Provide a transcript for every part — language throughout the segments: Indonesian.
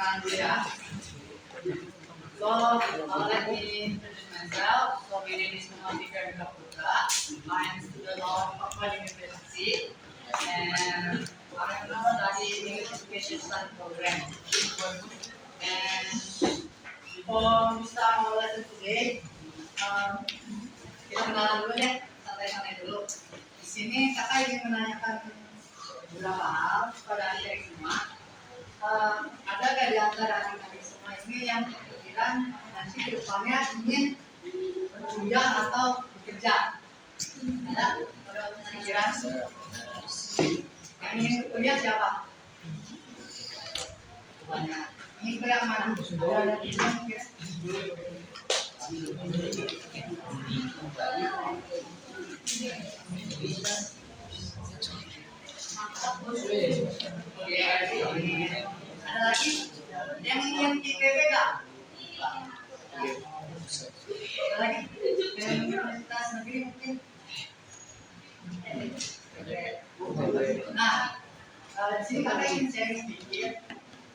perkenalan dulu ya. So, let me introduce myself. So, my name is Muhammad Kaputra. I am student of Papua University, and I'm now studying English Education Study Program. And before we start our lesson today, kita kenalan dulu ya, santai-santai dulu. Di sini kakak ingin menanyakan beberapa hal kepada adik semua. Ada nggak di antara adik semua ini yang berpikiran nanti ke depannya ingin berkuliah atau bekerja? Ada pikiran? Yang ingin berkuliah siapa? Banyak. Ini kuliah mana? Ada pikiran mungkin? Ada lagi yang ingin IPB nggak? Ada lagi yang universitas negeri mungkin? Nah, di sini kakak ingin sharing sedikit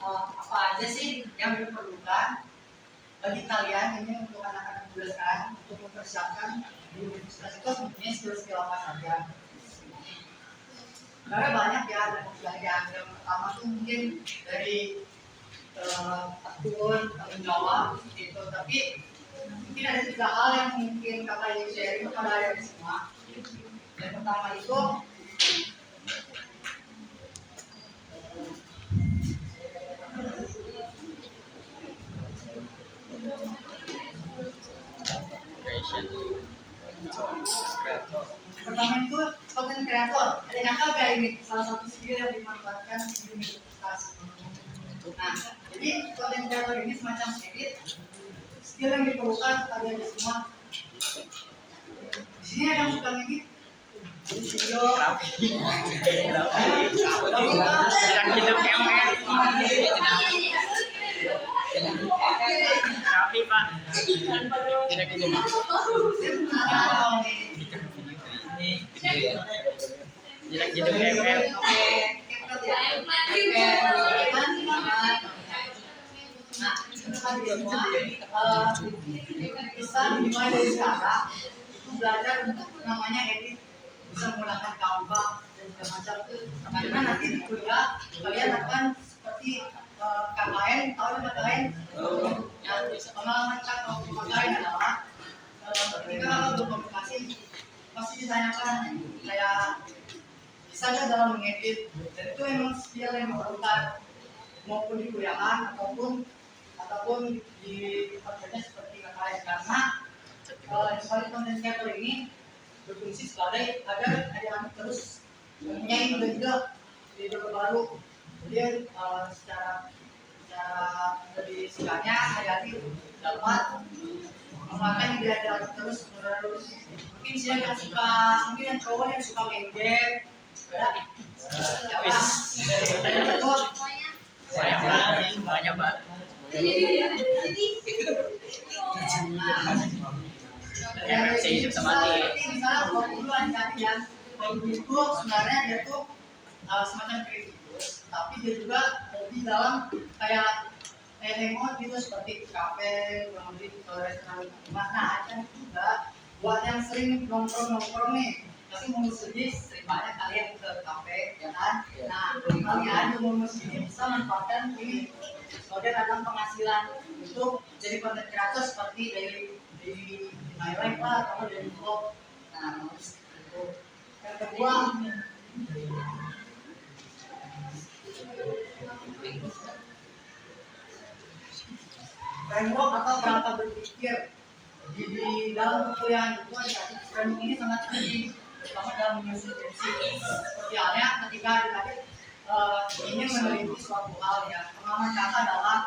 apa aja sih yang diperlukan bagi kalian ini untuk anak-anak muda sekarang untuk mempersiapkan di universitas itu sebenarnya skill-skill apa saja? Karena banyak ya ada yang pertama tuh mungkin dari akun tanggung jawab gitu, tapi mungkin ada 3 hal yang mungkin kakak ingin sharing kepada kalian semua. Yang pertama itu konten kreator. Ada nyangka gak ini salah satu skill yang dimanfaatkan di universitas? Nah, jadi konten kreator ini semacam skill yang diperlukan kalian semua. Di sini ada yang suka ngedit video, hidup MR Rafi Pak tidak hidup MR. Nah, kita dimulai dari sekarang itu belajar untuk namanya edit, bisa menggunakan Canva dan segala macam. Karena nanti di kuliah kalian akan seperti KKN, tahu KKN? Nah, pengalaman KKN adalah ketika kalau berkomunikasi pasti ditanyakan kayak bisa nggak dalam mengedit, dan itu memang skill yang diperlukan maupun di kuliahan ataupun di pekerjaan seperti KKN, karena sebagai content creator ini berfungsi sebagai agar adik-adik terus mempunyai ide baru. Jadi secara lebih singkatnya adik-adik dapat mengembangkan ide adik-adik terus menerus. Mungkin sih yang suka, mungkin yang cowok yang suka main game, banyak banget. Yang hidup semati. Misalnya kalau dulu yang itu sebenarnya dia tuh semacam kritikus, tapi dia juga lebih dalam kayak hangout gitu seperti kafe, kurang lebih ke restoran rumah. Nah, ada juga buat yang sering nongkrong nih, tapi mau sedih sering banyak kalian ke kafe, ya kan? Nah, kalian yang mau sedih bisa manfaatkan ini sebagai ladang penghasilan untuk jadi konten kreator seperti dari My Life lah, atau dari vlog. Nah, itu yang kedua framework atau cara berpikir di dalam perkuliahan itu ada framework ini sangat penting, terutama dalam menyusun skripsi. Seperti halnya ketika adik-adik ingin meneliti suatu hal ya, pengalaman kakak adalah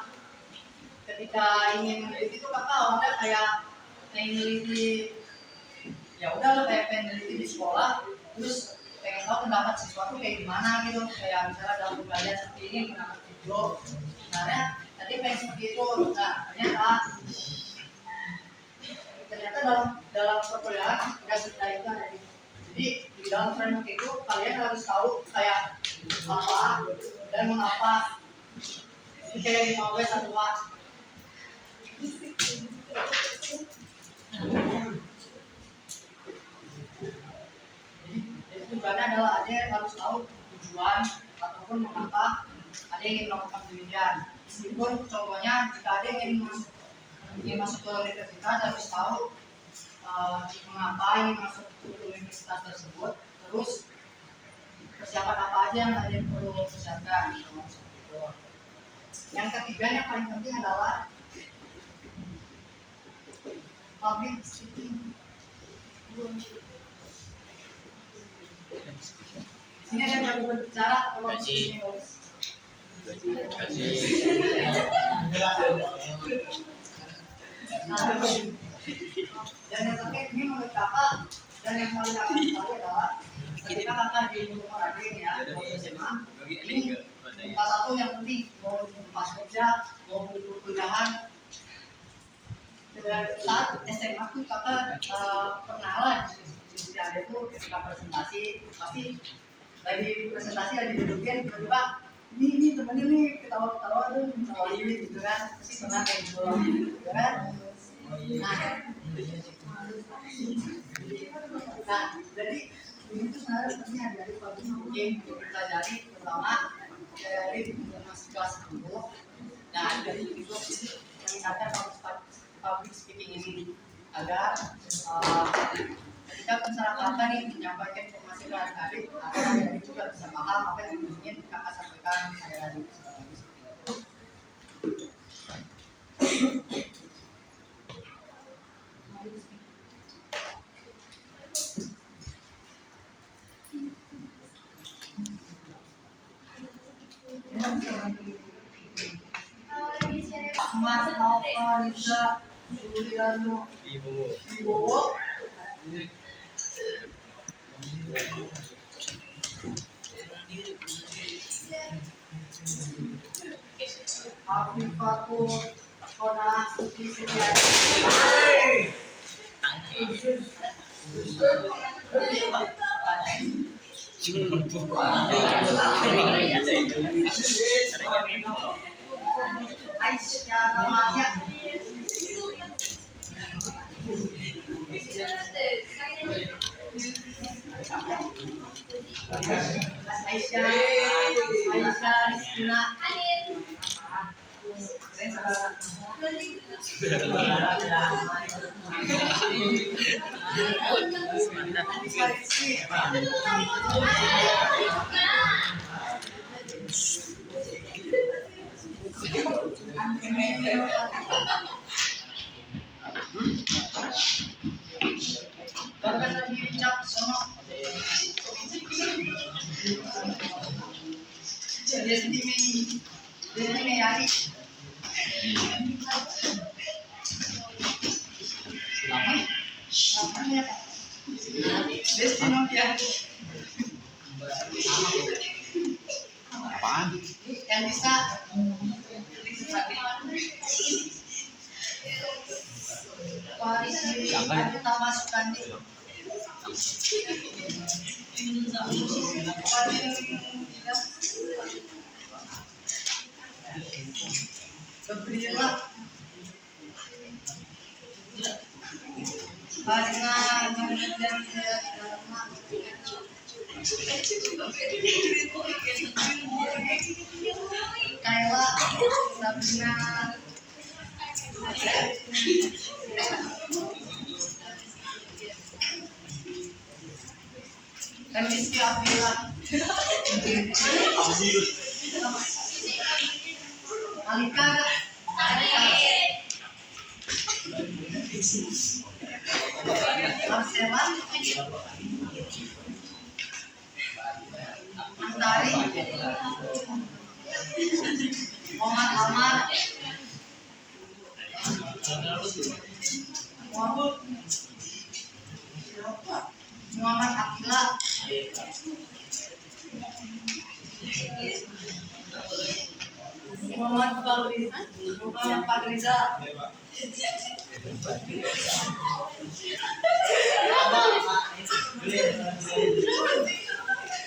ketika ingin meneliti itu kakak awalnya kayak meneliti ya udah lo kayak meneliti di sekolah, terus pengen tahu pendapat siswa tuh kayak gimana gitu, kayak misalnya dalam pembelajaran seperti ini pendapat video, sebenarnya tadi pengen seperti itu. Nah, ternyata dalam perkuliahan nggak seperti itu ada. Jadi di dalam framework itu kalian harus tahu kayak apa dan mengapa Kayak 15 satuan. Jadi tujuannya adalah ada yang harus tahu tujuan ataupun mengapa ada yang ingin melakukan penelitian. Meskipun contohnya jika ada yang ingin masuk ke universitas harus tahu mengapa ingin masuk ke universitas tersebut, terus persiapan apa aja yang ada yang perlu persiapkan. Yang ketiga yang paling penting adalah public speaking. Sini ada yang berbicara kalau ini dan yang terakhir ini menurut kakak dan yang paling kakak sekali adalah ketika kakak di rumah lagi ya SMA ini salah satu yang penting mau pas kerja mau kuliahan. Saat SMA tuh kakak pernah lah di ada itu ketika presentasi pasti lagi presentasi lagi dudukin tiba-tiba ini temennya nih ketawa-ketawa tuh ketawa ini gitu kan pasti pernah kayak gitu kan. Nah jadi ini tuh sebenarnya pentingnya dari public speaking kita jadi pertama dari masuk kelas 10. Nah dari itu meningkatkan public speaking ini agar ketika masyarakat nih menyampaikan informasi ke adik-adik adik juga bisa paham apa yang ingin kakak sampaikan adik-adik. Mas Alfa Riza Juliano Wibowo Afifatul Kona Suti Setiadi. Aisyah Ramadan. Aisyah Rizkina. Bahkan lagi ucap sono. Jadi ini hari. Apa ya? Destino ya. Apaan? Yang bisa kita masukkan berilah Kayla Sabrina Rizky Abdillah Alika Marcela Antari Muhammad Amar Muhammad Abdillah Muhammad Fadriza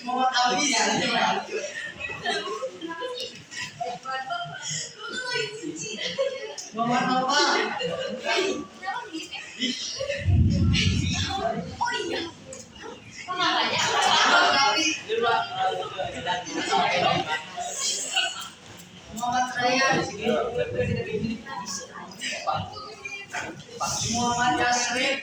Muhammad Ali Muhammad apa? Muhammad Raya. Muhammad Yasrib.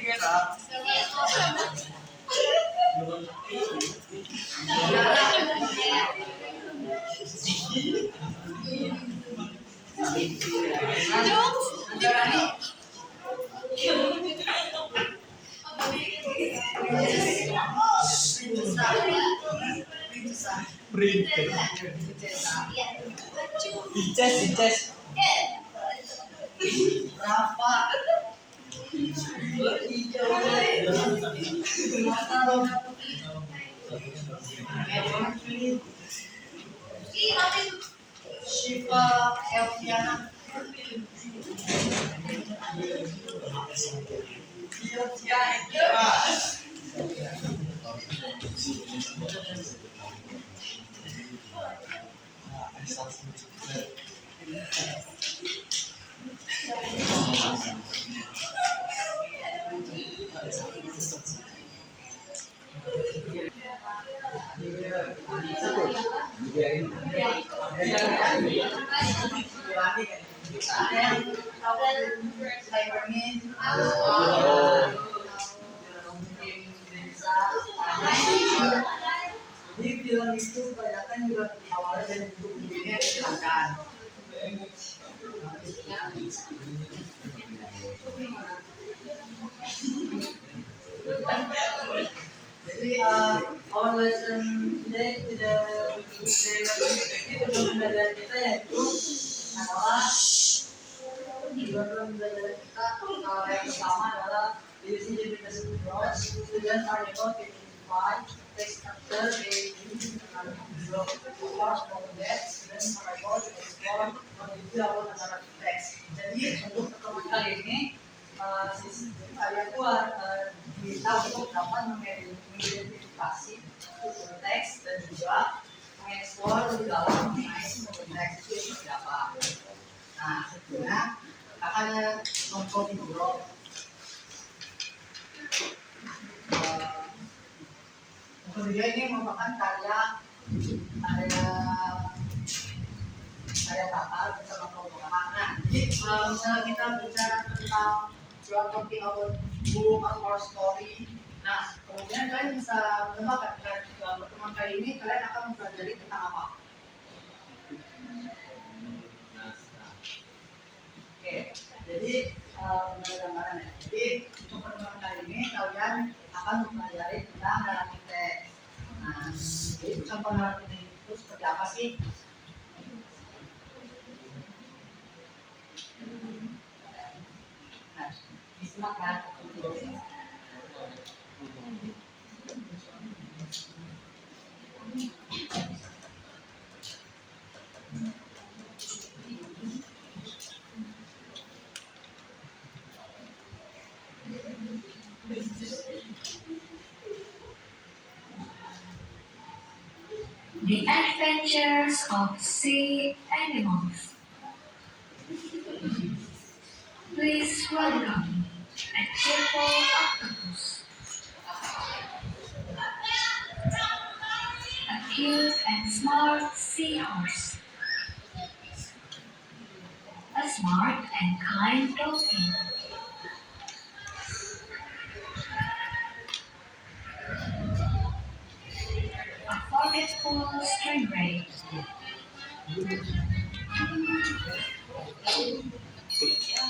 Dices. Rafa. Shiva Elviana. Di film itu kebanyakan juga awalnya dari buku bukunya silakan. Jadi our lesson today belum belajar kita yaitu adalah belum belajar kita yang pertama adalah using the business approach. Students are able to identify text after they use block course from that. Students are able to explore menuju awal antara teks. Jadi untuk pertemuan kali ini kalian buat kita untuk dapat mengidentifikasi teks dan juga mengeksplor lebih dalam mengenai teks itu seperti apa. Nah, sebenarnya akan mengkonfigurasi kemudian ini merupakan karya Tatar bersama kelompok anak. Jadi misalnya kita bicara tentang talking about book or story, nah kemudian kalian bisa menambahkan dalam pertemuan kali ini kalian akan mempelajari tentang apa? Oke, jadi gambaran ya. Jadi untuk pertemuan kali ini kalian akan mempelajari tentang narasi teks. Nah, jadi contoh narasi itu seperti apa sih? Nah, disimak kan? The Adventures of Sea Animals. Please welcome a cheerful octopus, a cute and smart seahorse, a smart and kind dolphin, a forgetful stingray,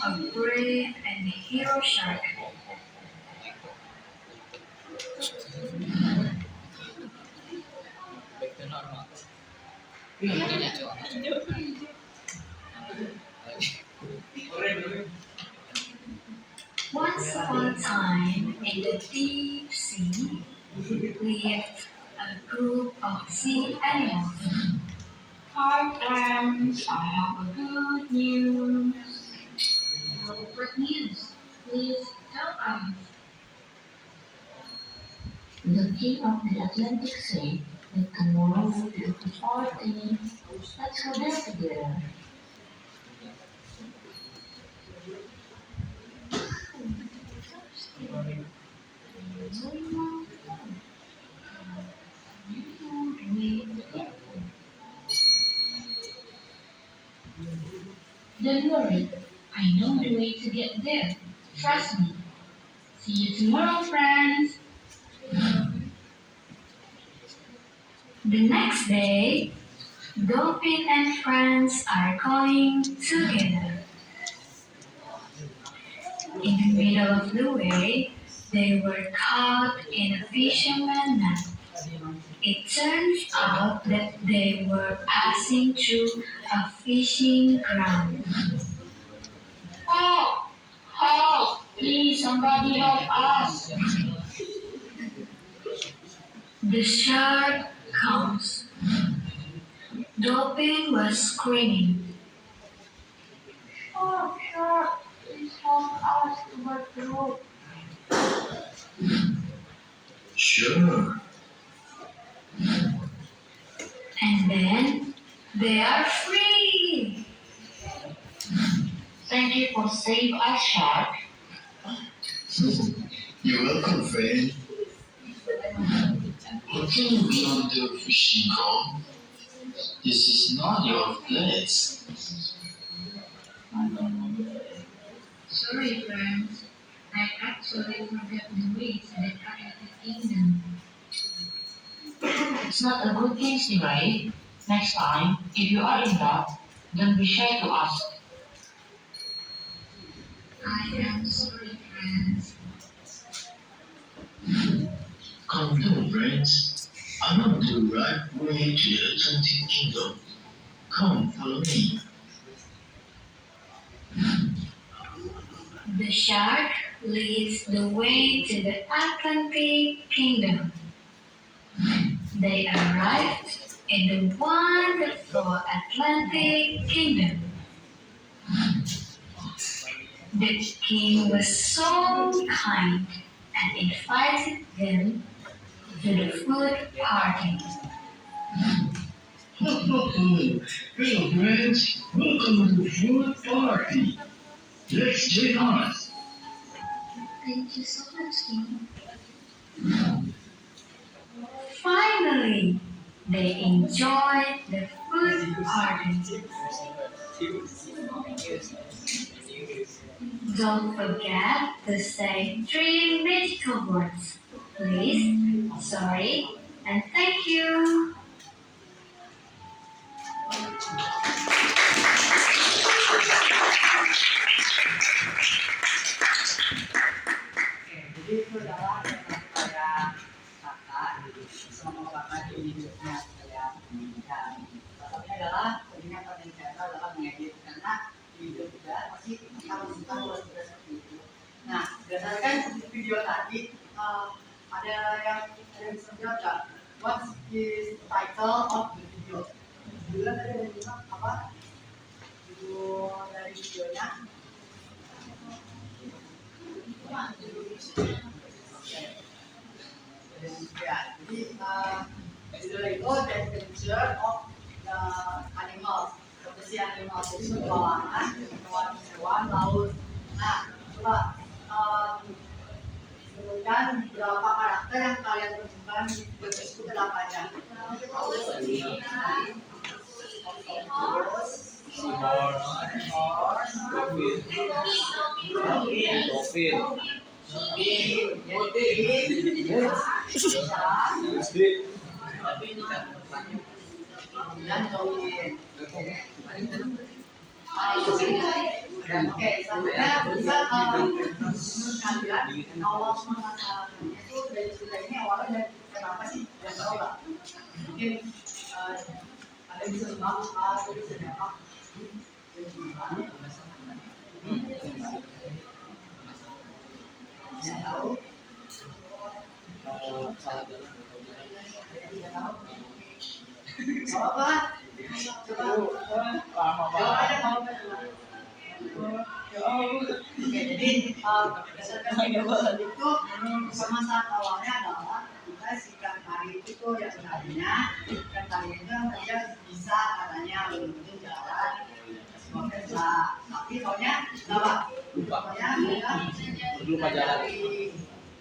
a brave and hero shark, Back to normal. Once upon a time in the deep sea lived a group of sea animals. Hi friends, I have a good news. What news? Please tell us. The king of the Atlantic said that tomorrow will be a party. Let's go there together. Don't worry, I know the way to get there. Trust me. See you tomorrow, friends. The next day, Dolphin and friends are going together. In the middle of the way, they were caught in a fisherman's net. It turns out that they were passing through a fishing ground. Help! Help! Please, somebody help us! The shark comes. Dolphin was screaming. Oh, shark! Please help us to work the rope. Sure. And then they are free. Thank you for saving us, shark. You're welcome, friend. How can you be on the fishing ground? This is not your place. Sorry, friends. I actually forgot the way to the kingdom. It's not a good thing, right? Next time, if you are in doubt, don't be shy to ask. I am sorry, friends. Come down, friends. I'm on the right way to the Atlantic Kingdom. Come, follow me. The shark leads the way to the Atlantic Kingdom. They arrived in the wonderful Atlantic Kingdom. The king was so kind and invited them to the food party. Hello, friends. Welcome to the food party. Let's join us. Thank you so much, King. Finally, they enjoyed the food party. Don't forget to say 3 magical words. Please, sorry, and thank you. Jadi itu adalah saya kakak sama kakak di hidupnya saya inginkan. Salah satunya adalah tadinya pengen saya adalah mengedit karena video juga pasti harus kita luas juga seperti itu. Nah, berdasarkan video tadi ada yang bisa jawab nggak? What is the title of the video? Judulnya tadi ada bilang apa? Judul dari videonya. Ya, jadi judul itu Adventure of the Animals, Profesi Animal, jadi petualangan hewan laut. Nah, coba sebutkan beberapa karakter yang kalian temukan di video tersebut apa aja? Oke, selanjutnya bisa kalian awal mengenalnya itu dari cerita ini awalnya dari kenapa sih? Yang tahu nggak? Mungkin ada yang bisa sebab, ada yang bisa jawab. Yang tahu? Apa? Coba. Jawab aja mau Oke, jadi berdasarkan video itu sama saat awalnya adalah kita si ikan itu tuh yang tadinya kan tadinya dia bisa katanya menuju jalan sebuah kerja, tapi soalnya apa? Soalnya Lupa jalan.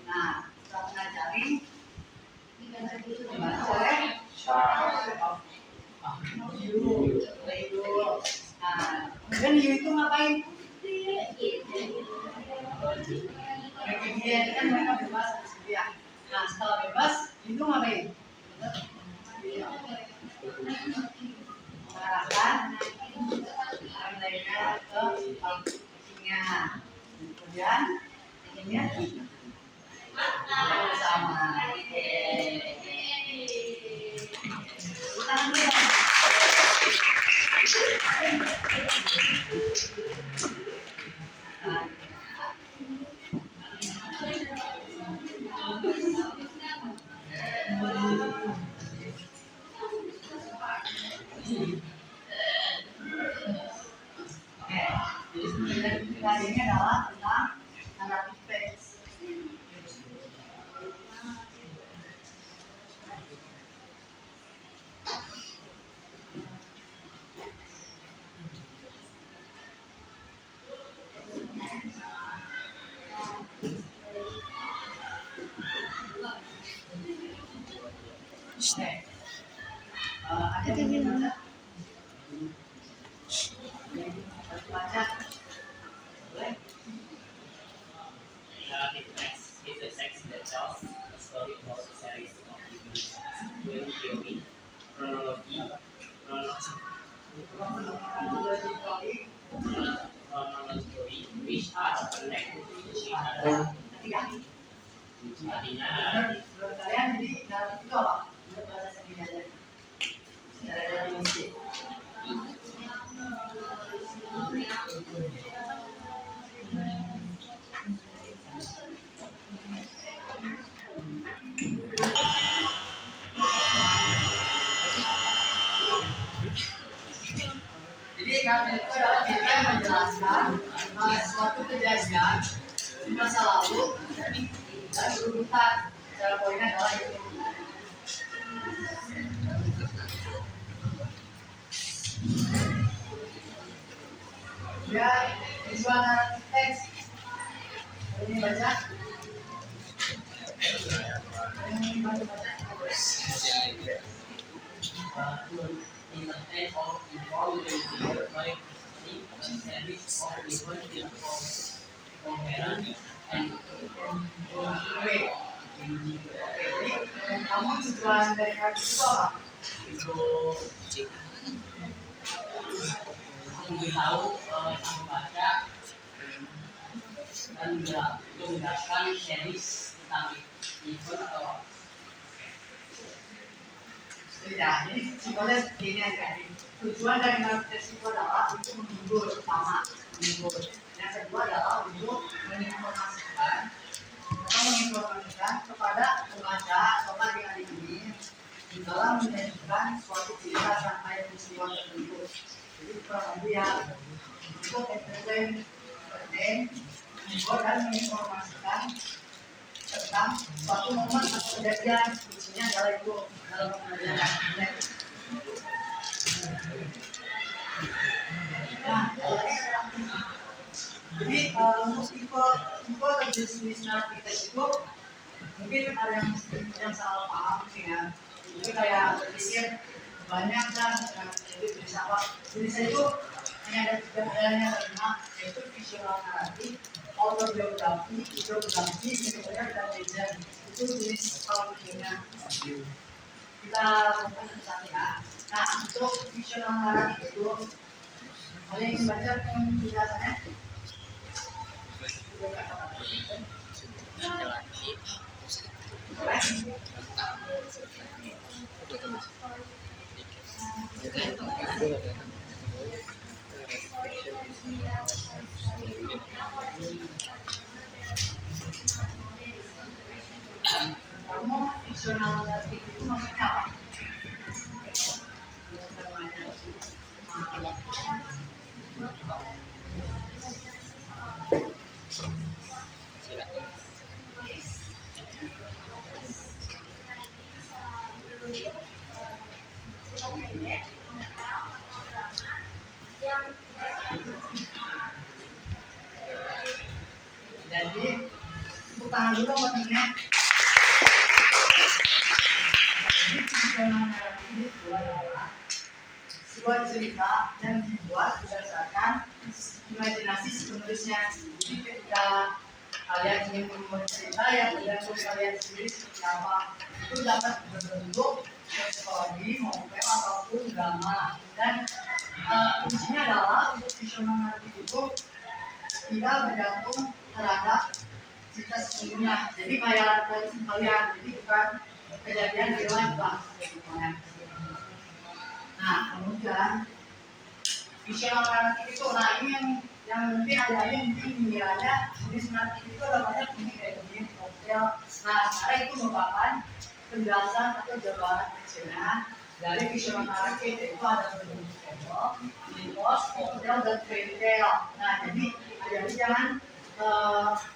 Nah, setelah ngajarin dibantu oleh Yu. Nah, kemudian Yu itu ngapain? Kemudian kan mereka bebas ya. Nah, setelah bebas itu ngapain? Mengarahkan mereka ke paginya. Kemudian ini bersama. Kali ini adalah tentang narrative text. Ada yang ingin baca? Baca. Boleh? Narrative text is a text that tells a story about a series of events with theory, chronology, which are connected to each other. Artinya, Menurut kalian jadi narratif itu apa? Menurut bahasa sendiri aja. Secara definisi. Jadi narratif itu adalah kita yang menjelaskan suatu kejadian di masa lalu dan berurutan. Secara poinnya adalah itu. Ya, visual narrative text. Ini baca. Ini baca. in the end of involving by a series of events in coherent and Oke, jadi kamu tujuan dari narrative itu apa? itu memberitahu sang baca dan menjelaskan series tentang event atau Tidak, jadi simpelnya seperti ini aja. Tujuan dari narrative itu adalah untuk menghibur, pertama menghibur. Yang kedua adalah untuk menginformasikan kepada pembaca atau adik-adik ini di dalam menyajikan suatu cerita rangkaian peristiwa tertentu. Jadi kurang lebih ya untuk entertain, menghibur dan menginformasikan tentang suatu momen atau kejadian, misalnya adalah itu dalam pembelajaran. Nah, jadi untuk tipe atau jenis narrative text itu mungkin ada yang salah paham sih ya. Jadi kayak berpikir banyak dan jadi jenis apa? Jenis itu hanya ada tiga halnya terima, yaitu visual narratif, autobiografi, biografi, kemudian dan legend. Itu jenis kalau videonya. Kita lakukan satu ya. Nah, untuk visual narratif itu ada yang baca penjelasannya? Boleh? Kamu visual narratif itu maksudnya apa? tangan dulu buat temennya. Jadi visioner naratif itu adalah sebuah cerita yang dibuat berdasarkan imajinasi si penulisnya. Jadi ketika kalian ingin membuat cerita yang menurut kalian sendiri seperti apa, itu dapat berbentuk story, novel ataupun drama. Dan kuncinya adalah untuk visioner naratif itu tidak bergantung terhadap cerita sesungguhnya. Jadi kayak kalian, jadi bukan kejadian real life lah. Nah, kemudian visioner naratif itu, nah ini yang mungkin ada mungkin mengira jenis naratif itu ada banyak ini kayak gini, novel. Nah, sekarang itu merupakan penjelasan atau jawaban kecilnya dari visioner naratif, itu ada bentuk novel, mythos, novel, dan fairy tale. Nah, jadi jangan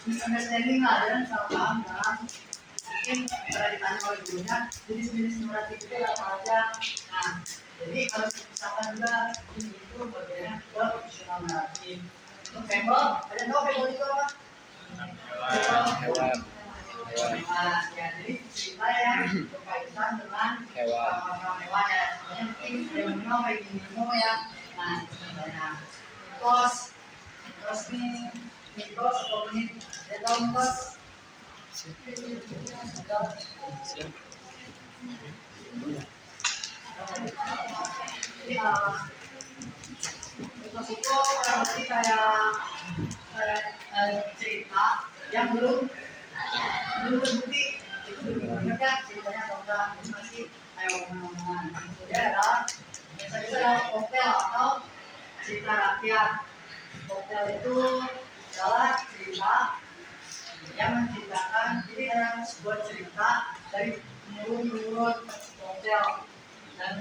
misunderstanding lah, dan salah paham dalam mungkin pernah ditanya oleh gurunya jenis-jenis naratif itu apa aja. Nah, jadi harus dipisahkan juga itu bagiannya ke visioner naratif. Untuk fable, ada tahu fable itu apa? Hewan. Nah, ya, jadi cerita yang berkaitan dengan hewan ya. Sebenarnya mungkin Demino kayak Gimino ya. Nah, contohnya mitos nih, mitos atau ini, ada tahu mitos? Jadi mitos itu kurang lebih kayak cerita yang belum terbukti, itu belum benar ceritanya atau enggak, itu masih kayak omongan-omongan. Kemudian adalah biasanya adalah novel atau cerita rakyat. Novel itu adalah cerita yang menceritakan, jadi dalam sebuah cerita dari menurun novel dan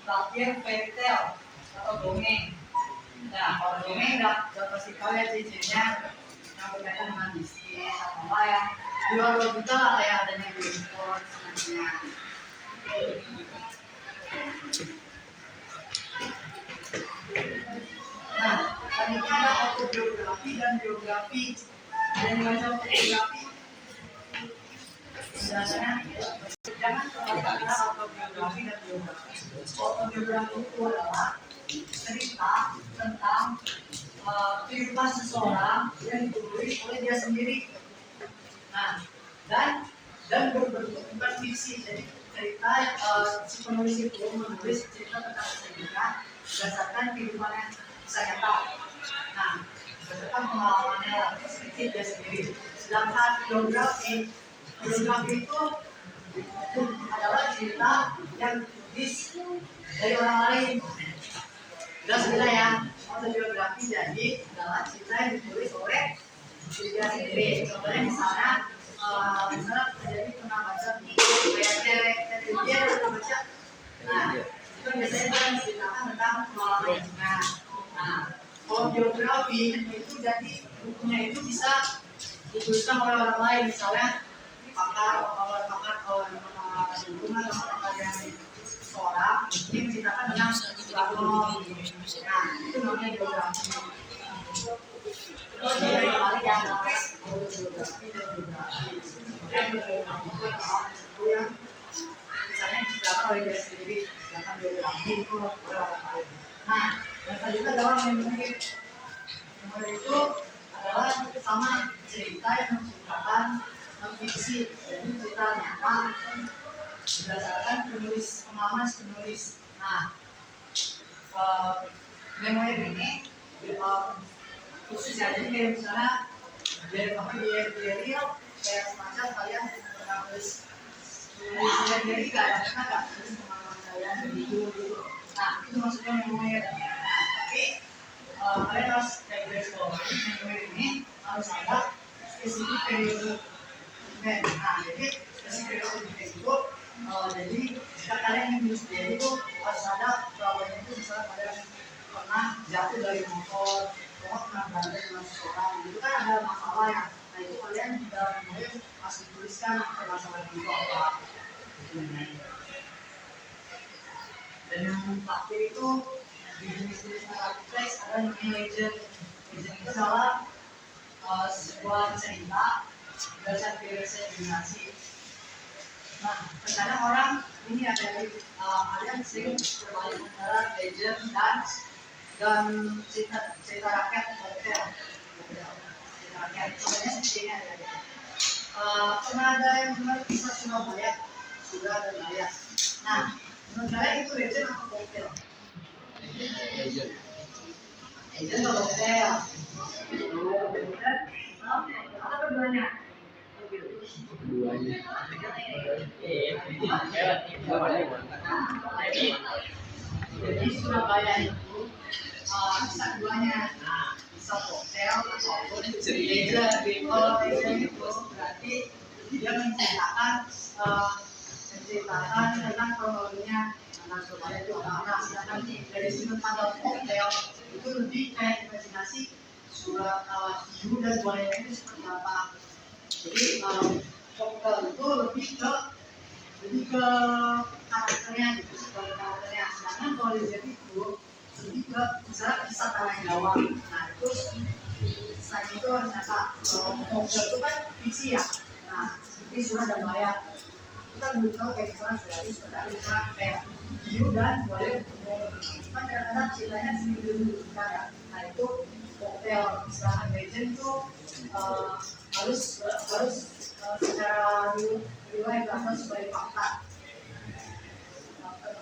terakhir fairy tale atau dongeng. Nah, kalau dongeng udah pasti tahu ya ciri-cirinya yang berkaitan dengan bisnis atau apa ya. Di luar logika lah kayak adanya billboard sebenarnya. Nah, selanjutnya ada autobiografi dan biografi. Ada yang baca autobiografi? Biasanya jangan terlalu autobiografi dan biografi. Autobiografi itu adalah cerita tentang kehidupan seseorang yang ditulis oleh dia sendiri. Nah, dan berbentuk bukan fiksi. Jadi cerita si penulis itu menulis cerita tentang dirinya berdasarkan kehidupan yang saya nyata. Nah, berdasarkan pengalamannya sedikit dia sendiri. Sedangkan biografi itu adalah cerita yang ditulis dari orang lain. Jelas beda ya. Autobiografi jadi adalah cerita yang ditulis oleh diri dia sendiri. Contohnya misalnya terjadi pernah baca buku kayak dia pernah baca. Nah, itu biasanya kan menceritakan tentang pengalamannya. Nah, kalau biografi itu jadi bukunya itu bisa dituliskan oleh orang lain, misalnya pakar lingkungan atau pakar yang seorang ini menceritakan tentang suatu. Nah, itu namanya biografi. Terus dari balik yang biografi dan biografi yang misalnya diceritakan oleh dia sendiri, sedangkan biografi itu oleh orang lain. Nah, yang selanjutnya adalah memori. Memori itu adalah sama cerita yang menceritakan fiksi, jadi cerita nyata berdasarkan pengalaman penulis. Nah, memori ini khusus ya, jadi kayak misalnya diary kayak semacam kalian pernah nulis diary nggak nulis pengalaman kalian gitu. Nah, itu maksudnya memori. Nah, tapi kalian harus kayak brainstorming, memori ini harus ada spesifik periode. Nah, jadi spesifik periode itu jadi jika kalian yang menulis diary itu harus ada problemnya itu, misalnya kalian pernah jatuh dari motor, pernah berantem dengan seseorang, itu kan ada masalah ya. Nah, itu kalian di dalam menulis harus dituliskan masalah itu apa. Dan yang terakhir itu di jenis-jenis naratif teks ada namanya legend. Legend itu adalah sebuah cerita Generasi. Nah, terkadang orang ini ada kalian sering berbalik antara legend dan cerita rakyat hotel. Cerita rakyat sebenarnya seperti ini ada. Pernah ada yang dengar kisah Surabaya, Surga dan Raya. Nah, menurut saya itu legend atau hotel? Legend atau hotel? Apa keduanya? Jadi Surabaya itu bisa duanya, bisa hotel ataupun legend. Kalau legend itu berarti dia menceritakan tentang kronologinya tentang Surabaya itu apa. Sedangkan dari sudut pandang hotel itu lebih kayak imajinasi hiu dan buaya itu seperti apa. Jadi hotel itu lebih ke karakternya gitu, sebagai karakternya. Sedangkan kalau legend itu lebih ke misalnya kisah tanah Jawa. Nah itu selain itu ternyata hotel itu kan fiksi ya. Nah seperti Surah dan Maya kita belum tahu kayak misalnya misalnya kayak hiu dan buaya kan kadang-kadang ceritanya sendiri ya. Nah itu hotel misalnya legend itu harus secara riwayat atau sebagai fakta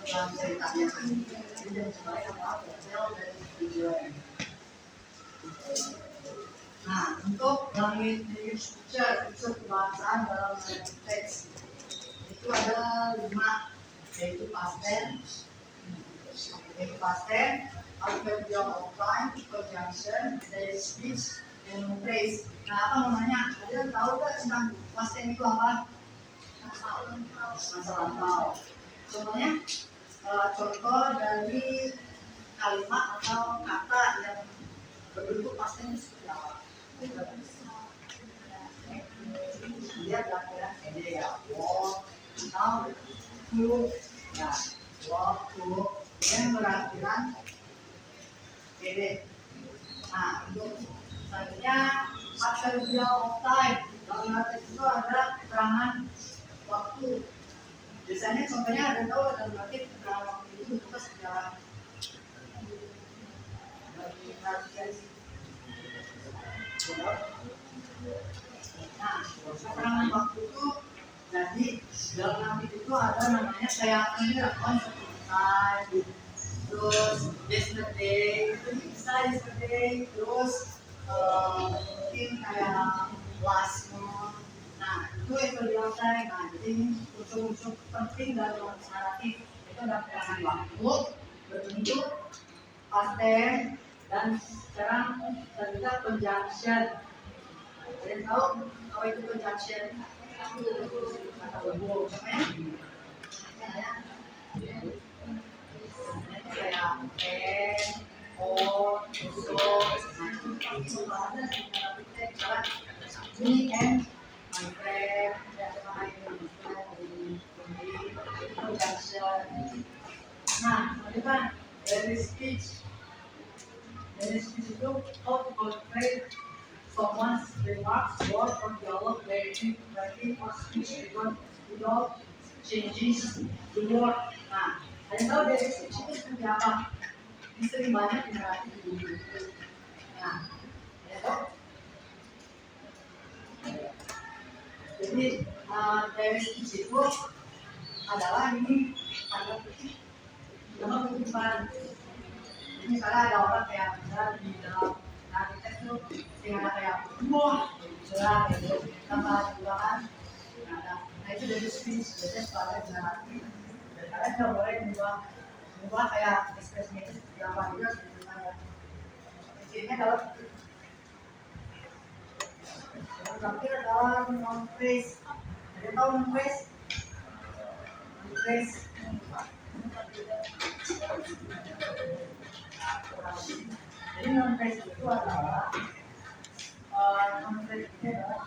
dalam ceritanya. Jadi sebagai apa hotel dan video. Nah untuk langit picture unsur kebahasaan dalam teks itu ada 5, yaitu past tense, adverbial outline, conjunction, direct speech, and phrase. Nah, apa namanya? Kalian tahu nggak tentang past tense itu apa? Masa lampau. Contohnya, contoh dari kalimat atau kata yang berbentuk past tense seperti apa? Dia belakang ini ya, walk, atau to, ya, walk to, yang berakhiran PD. Nah, untuk selanjutnya adverbial of time. Dalam arti itu ada keterangan waktu. Biasanya contohnya ada tahu dalam arti keterangan waktu itu kita sejarah. Nah, keterangan waktu itu jadi dalam arti itu ada namanya kayak on time, terus yesterday, itu bisa yesterday, terus mungkin kayak last month. Nah itu adverbial time. Nah jadi ini unsur-unsur penting dalam naratif itu ada keterangan waktu, berbentuk past tense, dan sekarang kita conjunction. Kalian tahu apa itu conjunction? Kata hubung, namanya? Kayak and, or, so. Nah itu bahasa me and my friend, conjunction. Nah selanjutnya dari speech. Dari speech itu how to portray someone's remarks, word, or dialogue writing or speech without changes the word. Nah, kalian tahu dari speech itu seperti apa? Ini sering banyak generasi dulu. Nah, ya toh? Jadi dari speech itu adalah ini ada kutipan. Jadi misalnya ada orang kayak misalnya di dalam teks itu ada kayak wah jelas gitu tanpa diulangan. Nah itu dari speech biasanya setelah generasi dan kalian nggak boleh mengubah kayak ekspresinya itu seperti apa juga sebenarnya. Intinya kalau yang terakhir adalah non phrase. Ada tahu non phrase? Non phrase. Jadi non phrase itu adalah non phrase itu adalah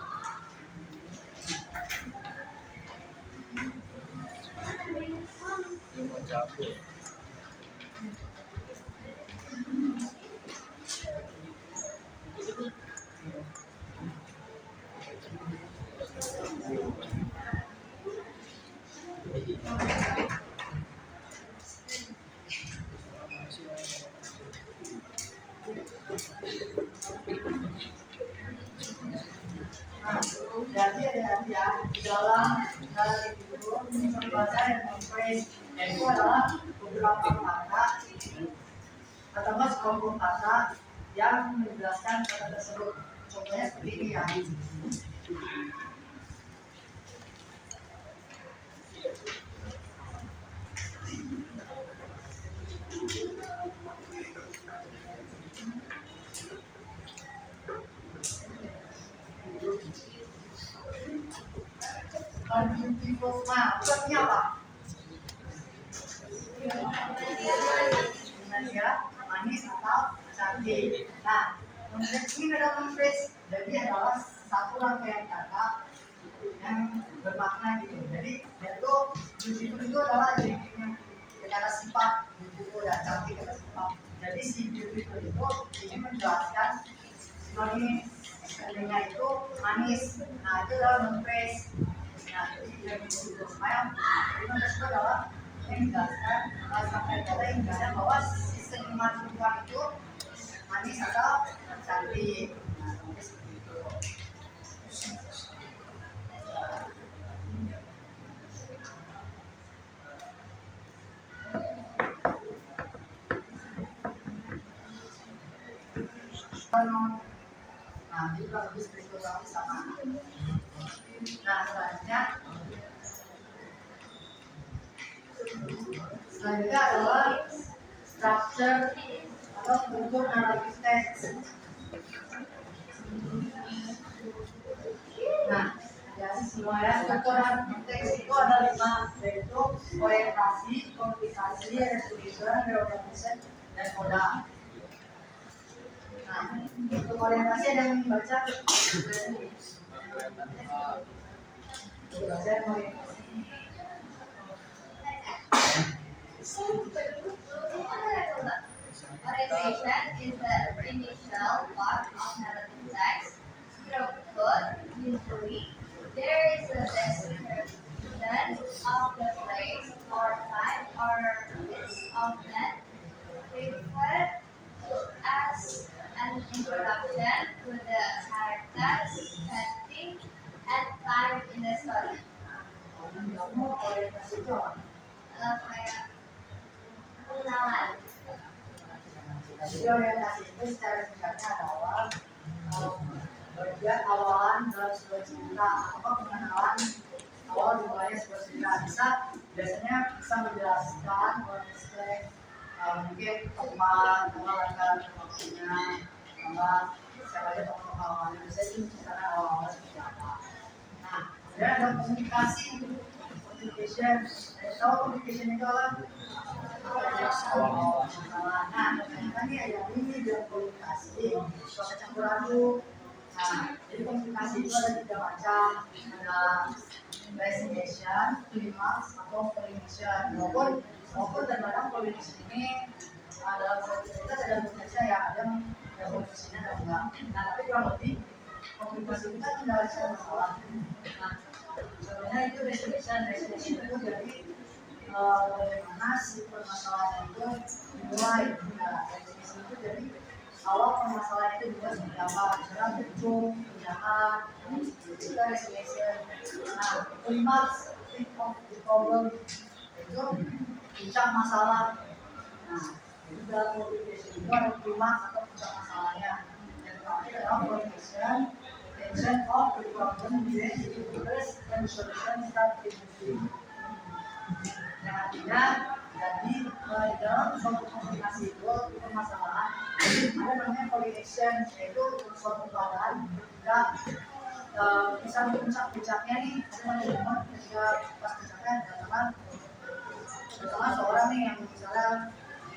hati-hati ya di dalam itu membaca dan memphrase yaitu adalah beberapa kata atau sekelompok kata yang menjelaskan kata tersebut. Contohnya seperti ini ya. Beautiful smile, artinya apa? Ya, manis atau cantik. Nah, ini adalah phrase, jadi adalah satu rangkaian kata yang bermakna gitu. Jadi itu beautiful itu adalah jenisnya kata sifat beautiful dan cantik kata sifat. Jadi si beautiful itu ini menjelaskan ini sebenarnya itu manis. Nah itu adalah phrase. Nah jadi yang beautiful smile itu tersebut adalah yang menjelaskan sampai kata yang menjelaskan bahwa si seniman perempuan itu manis atau cantik. Nah seperti itu. Nah, ini kurang lebih seperti sama. Nah, selanjutnya adalah structure atau struktur narrative text. Nah, jadi semuanya struktur narrative text itu ada 5, yaitu orientasi, komunikasi, resolution, reorganization, dan modal. Nah, untuk orientasi ada yang membaca Orientation is the initial part of narrative text. Structure, usually, there is a description of the place or time, or it's often referred to as an introduction to the characters, setting, and time in the story. orientasi itu Kayak pengenalan. jadi orientasi itu secara singkatnya adalah bagian awalan dalam sebuah cerita atau pengenalan awal dimulainya sebuah cerita. Biasanya bisa menjelaskan mungkin teman latar waktunya siapa aja tokoh awalnya, bisa menceritakan awal-awal seperti apa. Nah, kemudian ada komunikasi, communication. Communication itu adalah masalah. Nah, ternyata nih ada ini dalam komunikasi, suka campur aduk. Nah, jadi komunikasi itu ada 3 macam, ada presentation, climax, atau conclusion. Maupun terkadang conclusion ini dalam satu cerita tergantung saja ya, ada yang conclusionnya ada enggak. Nah, tapi kurang lebih komunikasi kita menjelaskan masalah. Nah, sebenarnya itu resolution itu dari bagaimana si permasalahan itu dimulai. Nah, resolution itu jadi awal permasalahan itu juga seperti apa, misalnya bentuk, penjahat, itu dari resolution. Nah, climax of the problem itu puncak masalah. Nah, itu dalam communication itu ada climax atau puncak masalahnya. Yang terakhir adalah conclusion, tension of the problem, then solution strategy. Yang artinya jadi dalam suatu komunikasi itu permasalahan ada namanya collision, yaitu suatu keadaan ketika misalnya puncaknya nih ada teman ketika pas puncaknya datang seorang nih yang misalnya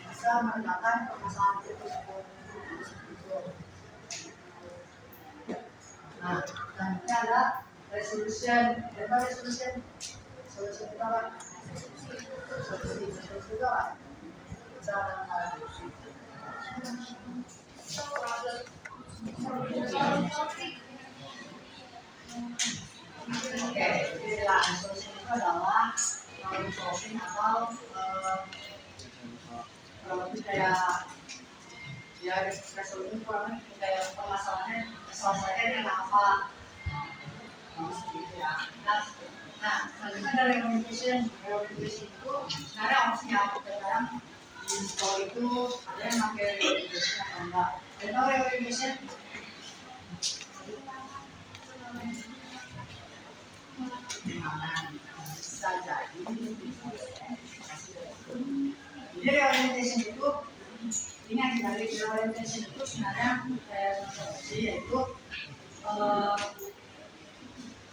bisa menegakkan permasalahan itu tersebut. Nah, selanjutnya ada resolution. Apa resolution? Solusi itu apa? Solusi itu apa? Oke, jadi solusi itu adalah solving atau kayak ya resolusi kurang kayak permasalahannya selesaikan dengan apa? Seperti itu ya. Ada reorientation itu sebenarnya opsinya apa sekarang di sekolah itu ada yang pakai reorientation atau enggak? Ada tahu reorientation? Bisa jadi. Jadi reorientation itu ini yang dari reorientation itu sebenarnya yaitu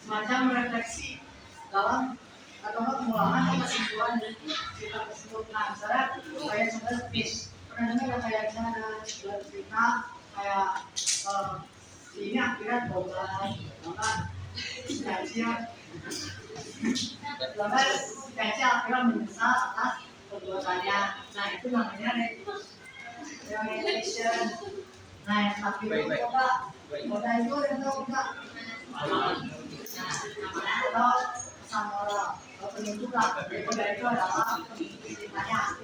semacam refleksi dalam atau pengulangan atau kesimpulan dari cerita tersebut. Nah, misalnya kayak sebenarnya speech, pernah dengar kayak misalnya ada sebuah cerita kayak ini akhirnya bogan, bahkan Gajah akhirnya menyesal atas perbuatannya. Nah, itu namanya reorientation. Nah, yang tapi coba itu yang tahu enggak? Atau sama orang penentu lah. Daripada itu adalah ceritanya.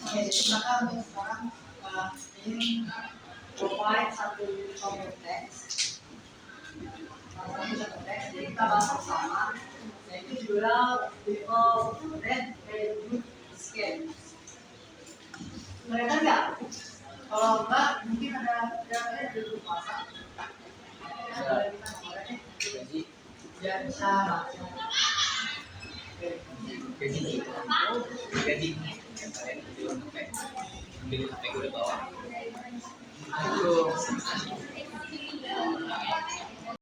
Oke, silakan untuk sekarang ini provide satu contoh teks. Jadi kita bahas bersama, yaitu judul People Red Good Skin. Mereka enggak? Kalau enggak, mungkin ada yang dulu puasa. Ya bisa baca. Gaji yang kalian ambil HP